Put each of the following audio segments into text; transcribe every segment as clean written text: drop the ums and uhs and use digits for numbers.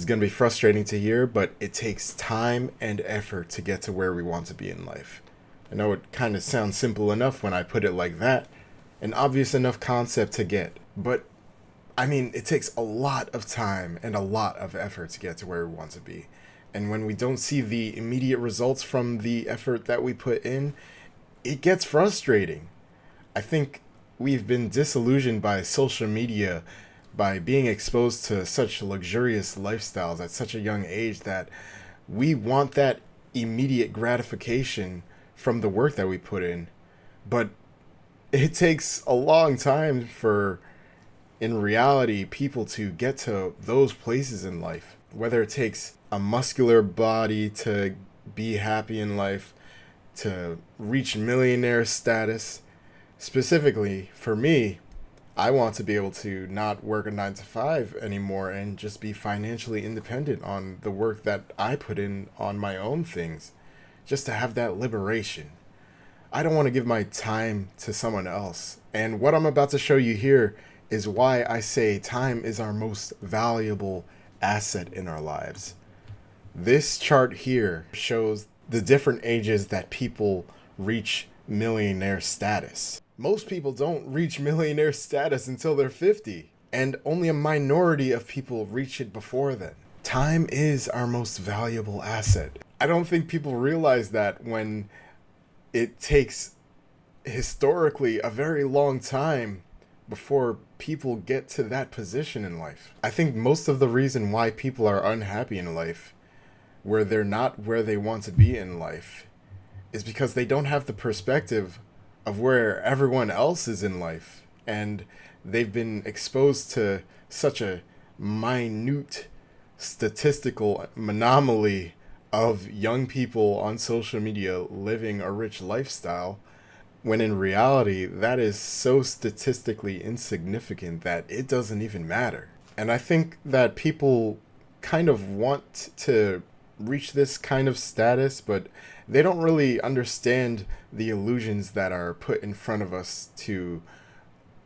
is going to be frustrating to hear, but it takes time and effort to get to where we want to be in life. I know it kind of sounds simple enough when I put it like that, an obvious enough concept to get, but I mean, it takes a lot of time and a lot of effort to get to where we want to be. And when we don't see the immediate results from the effort that we put in, it gets frustrating. I think we've been disillusioned by social media, by being exposed to such luxurious lifestyles at such a young age, that we want that immediate gratification from the work that we put in. But it takes a long time for, in reality, people to get to those places in life. Whether it takes a muscular body to be happy in life, to reach millionaire status. Specifically, for me, I want to be able to not work a 9 to 5 anymore and just be financially independent on the work that I put in on my own things. Just to have that liberation. I don't want to give my time to someone else. And what I'm about to show you here is why I say time is our most valuable asset in our lives. This chart here shows the different ages that people reach millionaire status. Most people don't reach millionaire status until they're 50, and only a minority of people reach it before then. Time is our most valuable asset. I don't think people realize that when it takes historically a very long time before people get to that position in life. I think most of the reason why people are unhappy in life, where they're not where they want to be in life, is because they don't have the perspective of where everyone else is in life, and they've been exposed to such a minute statistical anomaly of young people on social media living a rich lifestyle, when in reality that is so statistically insignificant that it doesn't even matter. And I think that people kind of want to reach this kind of status, but they don't really understand the illusions that are put in front of us to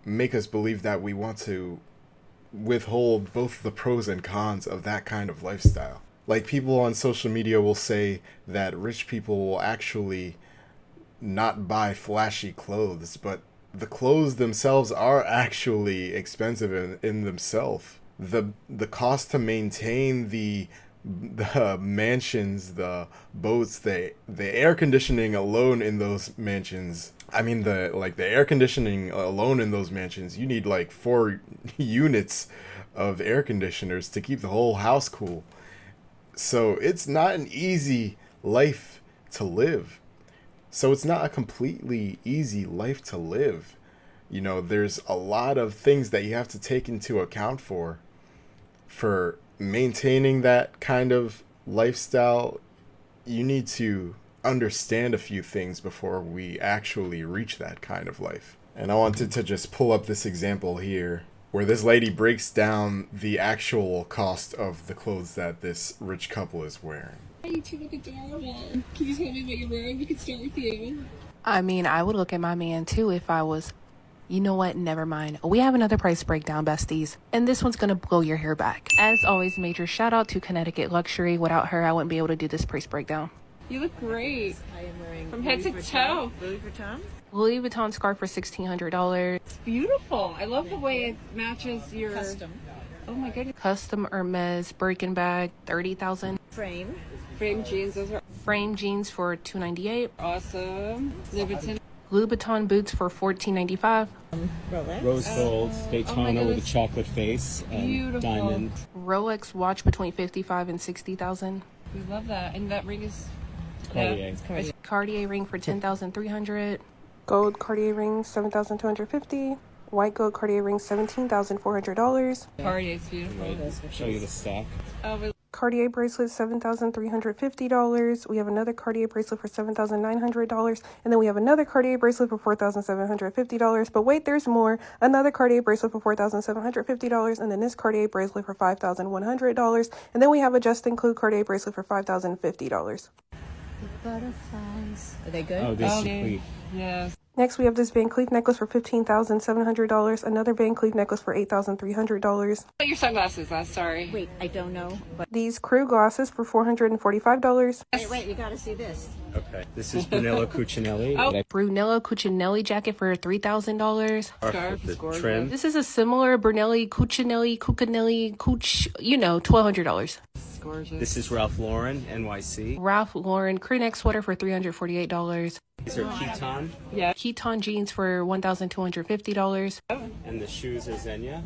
make us believe that we want to withhold both the pros and cons of that kind of lifestyle. Like, people on social media will say that rich people will actually not buy flashy clothes, but the clothes themselves are actually expensive in themselves. The cost to maintain the mansions, the boats, the air conditioning alone in those mansions. I mean, the air conditioning alone in those mansions, you need like 4 units of air conditioners to keep the whole house cool. So it's not an easy life to live. So it's not a completely easy life to live. You know, there's a lot of things that you have to take into account for maintaining that kind of lifestyle. You need to understand a few things before we actually reach that kind of life. And I wanted to just pull up this example here where this lady breaks down the actual cost of the clothes that this rich couple is wearing. You two look adorable. Can you tell me what you're wearing? We can start with you. I mean, I would look at my man too if I was... You know what? Never mind. We have another price breakdown, besties. And this one's gonna blow your hair back. As always, major shout out to Connecticut Luxury. Without her, I wouldn't be able to do this price breakdown. You look great. I am wearing from head to toe. Louis Vuitton? Louis Vuitton scarf for $1,600. It's beautiful. I love the way it matches your... Custom. Oh my goodness. Custom Hermes Birkin bag, $30,000. Frame. Frame jeans, those are Frame jeans for $298. awesome. Louis Louboutin boots for $14.95. Rolex. Rose gold Daytona with a goodness. chocolate face and Beautiful. diamond. Rolex watch between $55,000 and $60,000. We love that. And that ring is... Cartier. Cartier. Cartier ring for $10,300. Gold Cartier ring $7,250. White gold Cartier ring $17,400. Cartier's beautiful. Show you the stock. Oh, we Cartier bracelet $7,350. We have another Cartier bracelet for $7,900, and then we have another Cartier bracelet for $4,750. But wait, there's more. Another Cartier bracelet for $4,750, and then this Cartier bracelet for $5,100, and then we have a just include Cartier bracelet for $5,050. The butterflies. Are they good? Oh, this Oh, is yes. Next, we have this Van Cleef necklace for $15,700. Another Van Cleef necklace for $8,300. What your sunglasses last? Sorry. Wait, I don't know, but These crew glasses for $445. wait, you gotta see this. Okay. This is Brunello Cucinelli. Oh. Brunello Cucinelli jacket for $3,000. Scarf The is gorgeous. trim. This is a similar Brunelli Cucinelli, $1,200. It's gorgeous. This is Ralph Lauren, NYC. Ralph Lauren crew neck sweater for $348. These are Keton, Yeah. Keton jeans for $1,250. and the shoes are Xenia.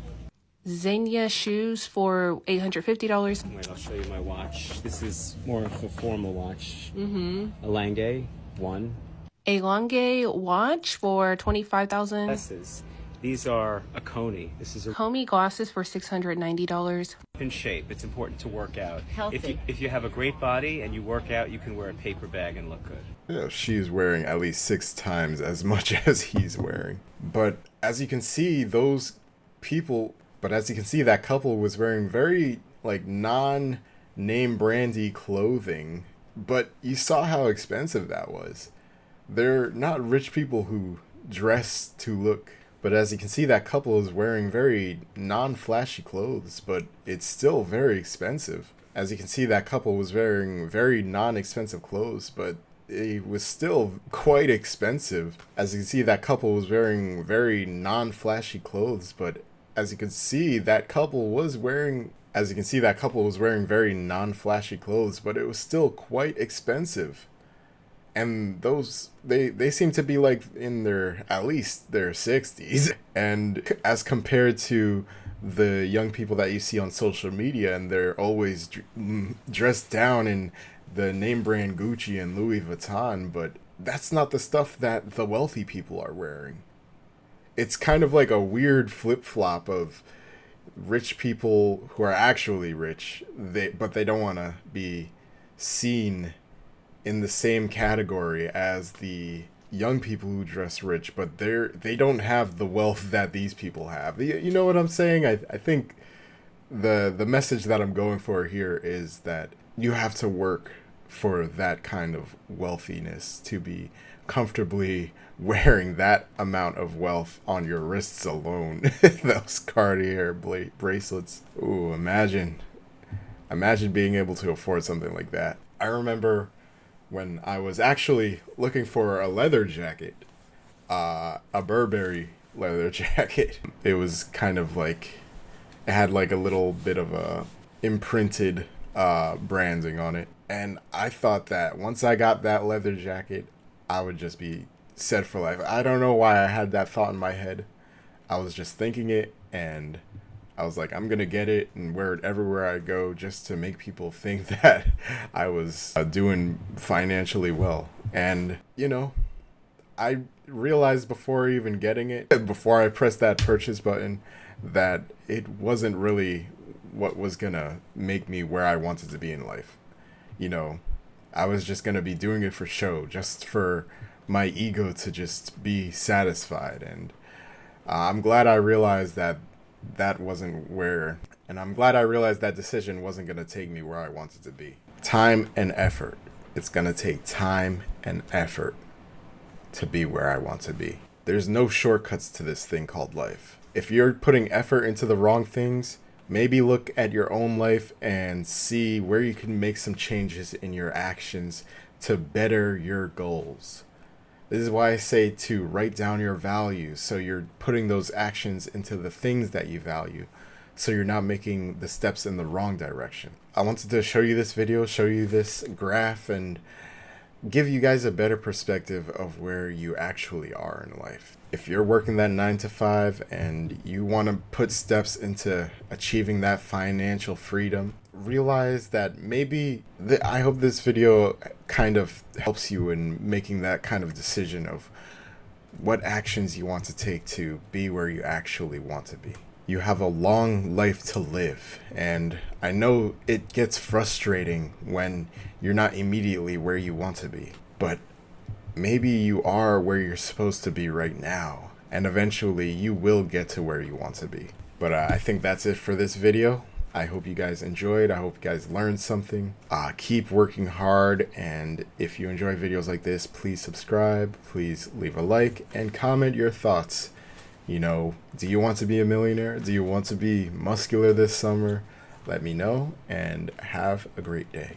Xenia shoes for $850. Wait, I'll show you my watch. This is more of a formal watch. A Lange, one. A Lange watch for $25,000. Glasses. These are a Coney. This is a Homie glasses for $690. in shape. It's important to work out. Healthy. If you have a great body and you work out, you can wear a paper bag and look good. Yeah, she's wearing at least 6 times as much as he's wearing. But as you can see, that couple was wearing very like non-name brandy clothing. But you saw how expensive that was. They're not rich people who dress to look. But as you can see, that couple is wearing very non-flashy clothes, but it's still very expensive. As you can see, that couple was wearing very non-expensive clothes, but it was still quite expensive. As you can see, that couple was wearing very non-flashy clothes, but as you can see, that couple was wearing very non-flashy clothes, but it was still quite expensive. And those, they seem to be like in at least their 60s. And as compared to the young people that you see on social media, and they're always dressed down in the name brand Gucci and Louis Vuitton, but that's not the stuff that the wealthy people are wearing. It's kind of like a weird flip-flop of rich people who are actually rich, but they don't want to be seen in the same category as the young people who dress rich, but they don't have the wealth that these people have. You know what I'm saying? I think the message that I'm going for here is that you have to work for that kind of wealthiness to be comfortably wearing that amount of wealth on your wrists alone. Those Cartier bracelets. Ooh, imagine being able to afford something like that. I remember when I was actually looking for a leather jacket, a Burberry leather jacket. It was kind of like, it had like a little bit of a imprinted branding on it. And I thought that once I got that leather jacket, I would just be set for life. I don't know why I had that thought in my head. I was just thinking it, and I was like, I'm gonna get it and wear it everywhere I go just to make people think that I was doing financially well. And, you know, I realized before even getting it, before I pressed that purchase button, that it wasn't really what was gonna make me where I wanted to be in life. You know, I was just gonna be doing it for show, just for my ego to just be satisfied. And I'm glad I realized that wasn't where, and I'm glad I realized that decision wasn't going to take me where I wanted to be. Time and effort. It's going to take time and effort to be where I want to be. There's no shortcuts to this thing called life. If you're putting effort into the wrong things, maybe look at your own life and see where you can make some changes in your actions to better your goals. This is why I say to write down your values, so you're putting those actions into the things that you value, so you're not making the steps in the wrong direction. I wanted to show you this video, show you this graph, and give you guys a better perspective of where you actually are in life. If you're working that 9 to 5 and you want to put steps into achieving that financial freedom, realize that maybe I hope this video kind of helps you in making that kind of decision of what actions you want to take to be where you actually want to be. You have a long life to live, and I know it gets frustrating when you're not immediately where you want to be, but maybe you are where you're supposed to be right now, and eventually you will get to where you want to be. But I think that's it for this video. I hope you guys enjoyed. I hope you guys learned something. Keep working hard, and if you enjoy videos like this, please subscribe, please leave a like, and comment your thoughts. You know, do you want to be a millionaire? Do you want to be muscular this summer? Let me know, and have a great day.